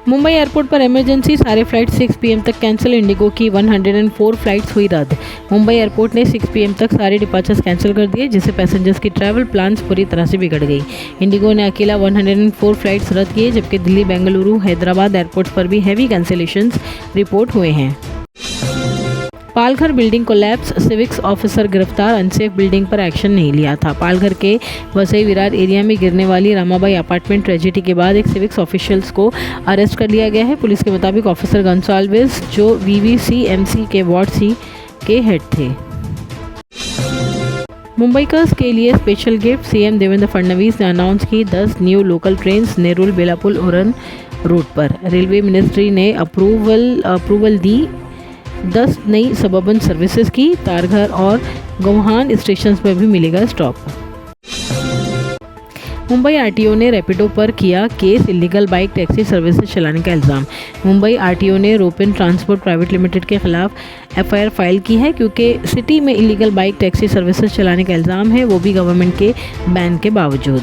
Mumbai airport पर emergency, सारे flight 6 PM तक कैंसिल। इंडिगो की 104 फ्लाइट्स हुई रद्द। मुंबई एयरपोर्ट ने 6 PM तक सारे डिपार्चर्स कैंसिल कर दिए, जिससे पैसेंजर्स की ट्रैवल प्लान्स पूरी तरह से बिगड़ गई। इंडिगो ने अकेला 104 फ्लाइट्स रद्द किए, जबकि दिल्ली, बेंगलुरु, हैदराबाद एयरपोर्ट्स पर भी हैवी कैंसिलेशंस रिपोर्ट हुए हैं। Palghar building collapse, civics officer गिरफ्तार, अनसेफ बिल्डिंग पर एक्शन नहीं लिया था। पालघर के वसई विरार एरिया में गिरने वाली रामाबाई अपार्टमेंट ट्रेजेडी के बाद एक सिविक्स ऑफिशियल्स को अरेस्ट कर लिया गया है। पुलिस के मुताबिक ऑफिसर गंसाल्विस, जो VVCMC के वार्ड C के हेड थे। मुंबईकर्स के लिए special gift, CM Devendra Fadnavis ने अनाउंस की 10 new local trains Nerul Belapur Uran route पर। रेलवे मिनिस्ट्री ने अप्रूवल दी 10 नई सबअर्बन सर्विसेज की। तारघर और गोहान स्टेशन पर भी मिलेगा स्टॉप। मुंबई RTO ने रैपिडो पर किया case, illegal bike taxi services चलाने का इल्ज़ाम। मुंबई RTO ने रोपिन ट्रांसपोर्ट प्राइवेट लिमिटेड के खिलाफ FIR फाइल की है, क्योंकि सिटी में इलीगल बाइक टैक्सी सर्विसेज चलाने का इल्ज़ाम है, वो भी गवर्नमेंट के बैन के बावजूद।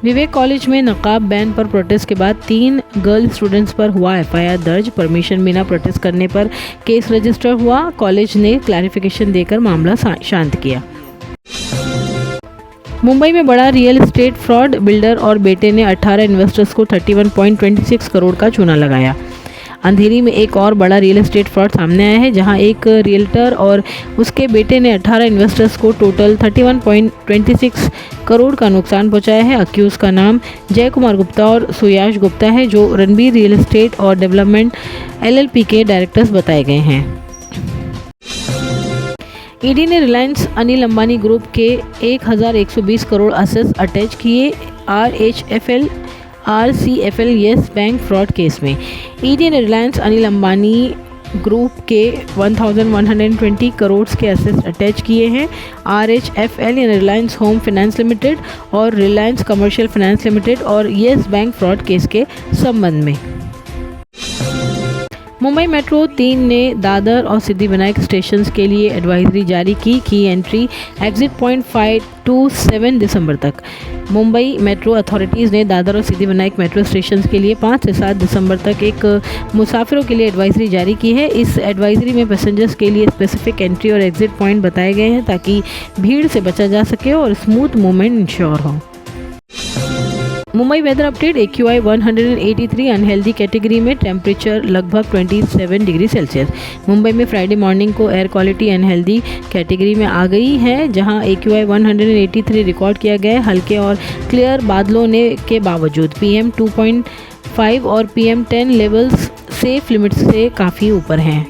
विवेक कॉलेज में नकाब बैन पर प्रोटेस्ट के बाद 3 गर्ल स्टूडेंट्स पर हुआ FIR दर्ज। परमिशन बिना प्रोटेस्ट करने पर केस रजिस्टर हुआ। कॉलेज ने क्लैरिफिकेशन देकर मामला शांत किया। मुंबई में बड़ा रियल एस्टेट फ्रॉड, बिल्डर और बेटे ने 18 इन्वेस्टर्स को 31.26 करोड़ का चूना लगाया। अंधेरी में एक और बड़ा रियल एस्टेट फ्रॉड सामने आया है, जहां एक रियल्टर और उसके बेटे ने 18 इन्वेस्टर्स को टोटल 31.26 करोड़ का नुकसान पहुंचाया है। अक्यूज का नाम जय कुमार गुप्ता और सुयाश गुप्ता है, जो रणबीर रियल एस्टेट और डेवलपमेंट LLP के डायरेक्टर्स बताए गए हैं। ईडी ने रिलायंस अनिल अंबानी ग्रुप के 1120 करोड़ असेट्स अटैच किए। RCFL yes bank fraud case में ईडी ने रिलायंस अनिल अंबानी ग्रुप के 1120 करोड़ के असेट्स अटैच किए हैं। RHFL यानी रिलायंस होम फाइनेंस लिमिटेड और रिलायंस कमर्शियल फाइनेंस लिमिटेड और येस बैंक फ्रॉड केस के संबंध में। मुंबई मेट्रो 3 ने दादर और सिद्धिविनायक स्टेशंस के लिए एडवाइजरी जारी की एंट्री एग्जिट पॉइंट 5 to 7 दिसंबर तक। मुंबई मेट्रो अथॉरिटीज़ ने दादर और सिद्धिविनायक मेट्रो स्टेशंस के लिए 5 से 7 दिसंबर तक एक मुसाफिरों के लिए एडवाइजरी जारी की है। इस एडवाइजरी में पैसेंजर्स के लिए स्पेसिफिक एंट्री और एग्जिट पॉइंट बताए गए हैं, ताकि भीड़ से बचा जा सके और स्मूथ मूवमेंट इंश्योर हो। Mumbai weather update, AQI 183 unhealthy category में, टेम्परेचर लगभग 27 डिग्री सेल्सियस। मुंबई में फ्राइडे मॉर्निंग को एयर क्वालिटी अनहेल्दी कैटेगरी में आ गई है, जहां AQI 183 रिकॉर्ड किया गया है। हल्के और क्लियर बादलों के बावजूद PM 2.5 और PM 10 लेवल्स सेफ लिमिट से काफ़ी ऊपर हैं।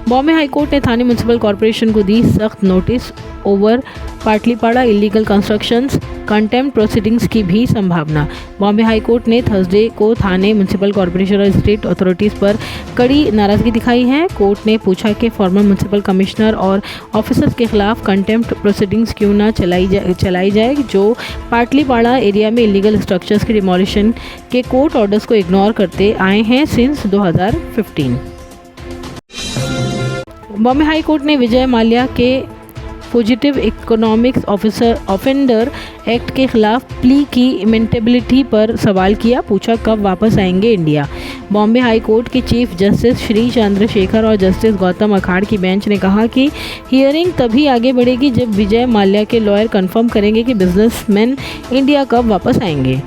बॉम्बे हाईकोर्ट ने थाने म्यूनसिपल कॉरपोरेशन को दी सख्त notice over Patlipada illegal constructions, contempt proceedings की भी संभावना। बॉम्बे हाईकोर्ट ने थर्सडे को थाने म्यूनसिपल कॉरपोरेशन और स्टेट अथॉरिटीज़ पर कड़ी नाराजगी दिखाई है। कोर्ट ने पूछा कि फॉर्मर म्यूनसिपल कमिश्नर और ऑफिसर्स के खिलाफ कंटेम्प्ट प्रोसीडिंग्स क्यों ना चलाई जाए, जो पाटलीपाड़ा एरिया में इलीगल स्ट्रक्चर्स की डिमोलिशन के कोर्ट ऑर्डर्स को इग्नोर करते आए हैं सिंस 2015। बॉम्बे हाई कोर्ट ने विजय माल्या के फुजिटिव इकोनॉमिक्स ऑफेंडर एक्ट के खिलाफ प्ली की इमेंटेबिलिटी पर सवाल किया। पूछा कब वापस आएंगे इंडिया। बॉम्बे हाई कोर्ट के चीफ जस्टिस श्री चंद्रशेखर और जस्टिस गौतम अखाड़ की बेंच ने कहा कि हियरिंग तभी आगे बढ़ेगी जब विजय माल्या के लॉयर कंफर्म करेंगे कि बिजनेसमैन इंडिया कब वापस आएंगे।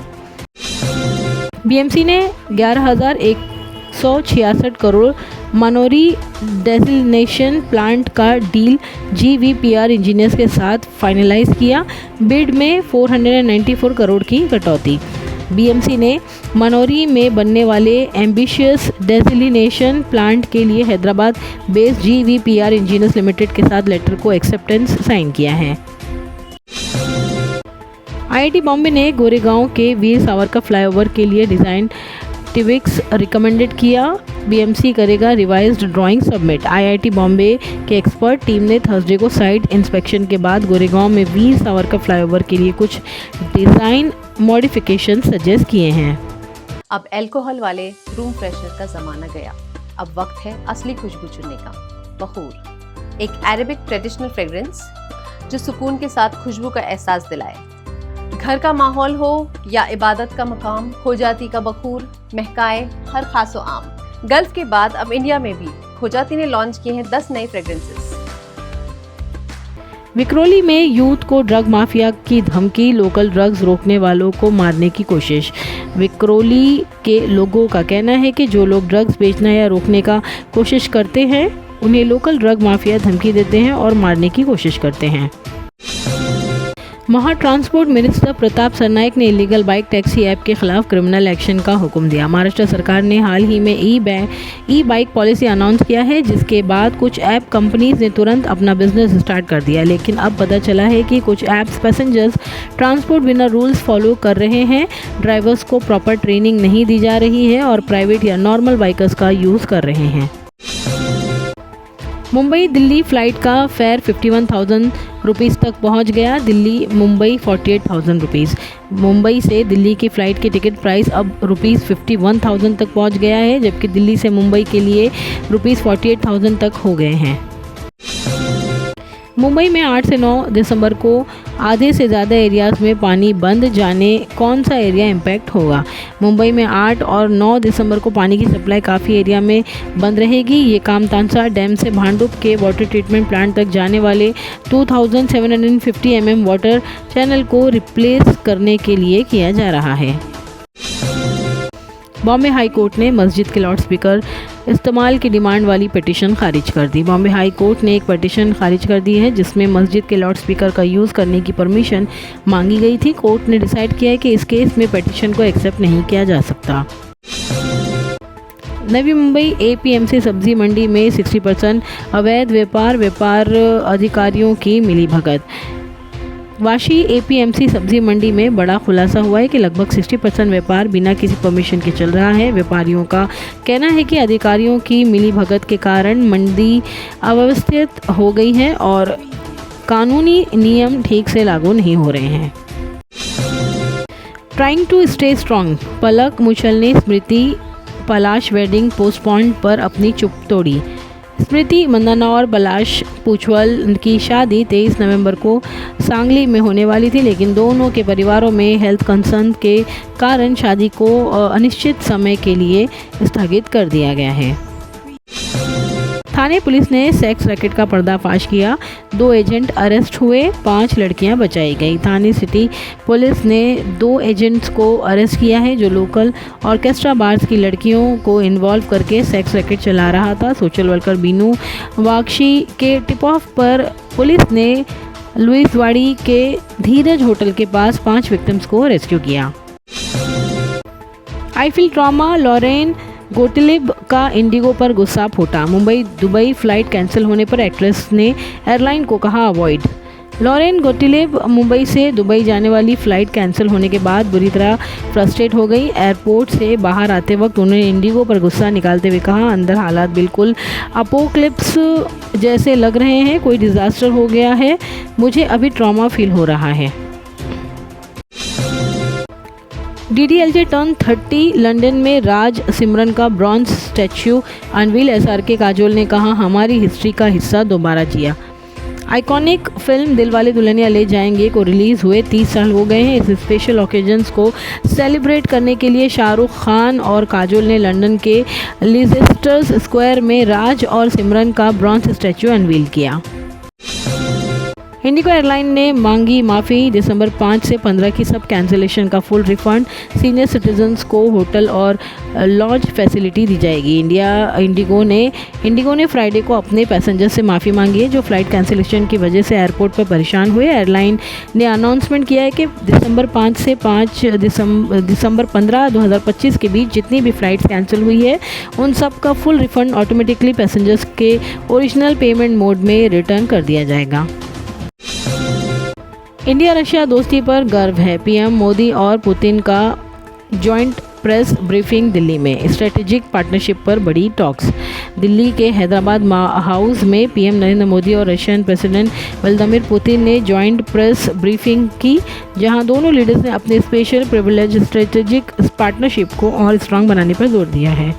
BMC ने 11,166 करोड़ मनोरी डेसिलिनेशन प्लांट का डील GVPR इंजीनियर्स के साथ फाइनलाइज किया। बिड में 494 करोड़ की कटौती। BMC ने मनोरी में बनने वाले एम्बिशियस डेसिलिनेशन प्लांट के लिए Hyderabad based GVPR engineers limited के साथ लेटर को एक्सेप्टेंस साइन किया है। IIT बॉम्बे ने गोरेगांव के वीर सावरकर फ्लाईओवर के लिए डिज़ाइन टिविक्स रिकमेंडेड किया। BMC करेगा revised drawing submit. IIT Bombay के एक्सपर्ट टीम ने थर्सडे को साइट इंस्पेक्शन के बाद गोरेगांव में वीर सावरकर फ्लाईओवर के लिए कुछ डिज़ाइन मॉडिफिकेशन सजेस्ट किए हैं। अब अल्कोहल वाले रूम फ्रेशनर का ज़माना गया। अब वक्त है असली खुशबू चुनने का। बखूर, एक अरेबिक ट्रेडिशनल फ्रेग्रेंस जो सुकून के साथ खुशबू का एहसास दिलाए। घर का माहौल हो या इबादत का मकाम, हो जाती का बखूर महकाए हर खासो आम। गल्फ के बाद अब इंडिया में भी हो जाती ने लॉन्च किए हैं 10 नए फ्रेग्रेंसेस। विक्रोली में यूथ को ड्रग माफिया की धमकी, लोकल ड्रग्स रोकने वालों को मारने की कोशिश। विक्रोली के लोगों का कहना है कि जो लोग ड्रग्स बेचना या रोकने का कोशिश करते हैं उन्हें लोकल ड्रग माफिया धमकी देते हैं और मारने की कोशिश करते हैं। महा ट्रांसपोर्ट मिनिस्टर प्रताप सरनाइक ने इलीगल बाइक टैक्सी ऐप के खिलाफ क्रिमिनल एक्शन का हुक्म दिया। महाराष्ट्र सरकार ने हाल ही में ई बाइक पॉलिसी अनाउंस किया है, जिसके बाद कुछ ऐप कंपनीज ने तुरंत अपना बिजनेस स्टार्ट कर दिया। लेकिन अब पता चला है कि कुछ ऐप्स पैसेंजर्स ट्रांसपोर्ट बिना रूल्स फॉलो कर रहे हैं, ड्राइवर्स को प्रॉपर ट्रेनिंग नहीं दी जा रही है और प्राइवेट या नॉर्मल बाइकर्स का यूज़ कर रहे हैं। मुंबई दिल्ली फ़्लाइट का फेयर 51,000 रुपीज़ तक पहुंच गया। दिल्ली मुंबई 48,000 रुपीज़। मुंबई से दिल्ली की फ़्लाइट की टिकट प्राइस अब रुपीज़ 51,000 तक पहुंच गया है, जबकि दिल्ली से मुंबई के लिए रुपीज़ 48,000 तक हो गए हैं। मुंबई में 8 से 9 दिसंबर को आधे से ज़्यादा एरियाज़ में पानी बंद, जाने कौन सा एरिया इम्पैक्ट होगा। मुंबई में 8 और 9 दिसंबर को पानी की सप्लाई काफ़ी एरिया में बंद रहेगी। ये काम तानसा डैम से भांडुप के वाटर ट्रीटमेंट प्लांट तक जाने वाले 2750 mm वाटर चैनल को रिप्लेस करने के लिए किया जा रहा है। बॉम्बे हाई कोर्ट ने मस्जिद के लाउड स्पीकर इस्तेमाल की डिमांड वाली पिटीशन खारिज कर दी। बॉम्बे हाई कोर्ट ने एक पिटीशन खारिज कर दी है जिसमें मस्जिद के लाउड स्पीकर का यूज़ करने की परमिशन मांगी गई थी। कोर्ट ने डिसाइड किया है कि इस केस में पिटीशन को एक्सेप्ट नहीं किया जा सकता। नवी मुंबई एपीएमसी सब्जी मंडी में 60% अवैध व्यापार अधिकारियों की मिलीभगत। वाशी एपीएमसी सब्जी मंडी में बड़ा खुलासा हुआ है कि लगभग 60% व्यापार बिना किसी परमिशन के चल रहा है। व्यापारियों का कहना है कि अधिकारियों की मिलीभगत के कारण मंडी अव्यवस्थित हो गई है और कानूनी नियम ठीक से लागू नहीं हो रहे हैं। ट्राइंग टू स्टे स्ट्रांग, पलक मुछल ने स्मृति पलाश वेडिंग पोस्टपोन्ड पर अपनी चुप तोड़ी। स्मृति मंदाना और पलाश पुछवल की शादी 23 नवंबर को सांगली में होने वाली थी, लेकिन दोनों के परिवारों में हेल्थ कंसर्न के कारण शादी को अनिश्चित समय के लिए स्थगित कर दिया गया है। थाने पुलिस ने सेक्स रैकेट का पर्दाफाश किया, 2 एजेंट अरेस्ट हुए, 5 लड़कियां बचाई गई। थाने सिटी पुलिस ने 2 एजेंट्स को अरेस्ट किया है जो लोकल ऑर्केस्ट्रा बार्स की लड़कियों को इन्वॉल्व करके सेक्स रैकेट चला रहा था। सोशल वर्कर बीनू वाक्षी के टिप ऑफ पर पुलिस ने लुइसवाड़ी के धीरज होटल के पास 5 विक्टिम्स को रेस्क्यू किया। आईफिल ट्रॉमा, लॉरेन गोटलिब का इंडिगो पर गुस्सा फूटा। मुंबई दुबई फ्लाइट कैंसिल होने पर एक्ट्रेस ने एयरलाइन को कहा अवॉइड। लॉरेन गोटलिब मुंबई से दुबई जाने वाली फ़्लाइट कैंसिल होने के बाद बुरी तरह फ्रस्ट्रेट हो गई। एयरपोर्ट से बाहर आते वक्त उन्होंने इंडिगो पर गुस्सा निकालते हुए कहा, अंदर हालात बिल्कुल अपोक्लिप्स जैसे लग रहे हैं, कोई डिज़ास्टर हो गया है, मुझे अभी ट्रॉमा फील हो रहा है। DDLJ टर्न 30, लंदन में राज सिमरन का bronze statue unveil. SRK Kajol ने कहा, हमारी हिस्ट्री का हिस्सा दोबारा जिया। आइकॉनिक फिल्म दिलवाले दुल्हनिया ले जाएंगे को रिलीज़ हुए 30 साल हो गए हैं। इस स्पेशल ओकेजन्स को सेलिब्रेट करने के लिए शाहरुख खान और काजोल ने लंदन के लीसेस्टर स्क्वायर में राज और सिमरन का ब्रॉन्ज स्टैच्यू अनवील किया। इंडिगो एयरलाइन ने मांगी माफ़ी, दिसंबर 5 से 15 की सब कैंसिलेशन का फुल रिफंड। सीनियर सिटीजन्स को होटल और लॉन्च फैसिलिटी दी जाएगी। इंडिगो ने फ्राइडे को अपने पैसेंजर से माफ़ी मांगी है जो फ्लाइट कैंसिलेशन की वजह से एयरपोर्ट पर परेशान हुए। एयरलाइन ने अनाउंसमेंट किया है कि दिसंबर 5 से दिसंबर 15, 2025 के बीच जितनी भी फ़्लाइट्स कैंसिल हुई है उन सब का फुल रिफंड ऑटोमेटिकली पैसेंजर्स के ओरिजिनल पेमेंट मोड में रिटर्न कर दिया जाएगा। इंडिया रशिया दोस्ती पर गर्व है, पीएम मोदी और पुतिन का जॉइंट प्रेस ब्रीफिंग दिल्ली में। स्ट्रेटेजिक पार्टनरशिप पर बड़ी टॉक्स। दिल्ली के हैदराबाद हाउस में पीएम नरेंद्र मोदी और रशियन प्रेसिडेंट व्लादिमीर पुतिन ने जॉइंट प्रेस ब्रीफिंग की, जहां दोनों लीडर्स ने अपने स्पेशल प्रिविलेज स्ट्रेटेजिक पार्टनरशिप को और स्ट्रांग बनाने पर जोर दिया है।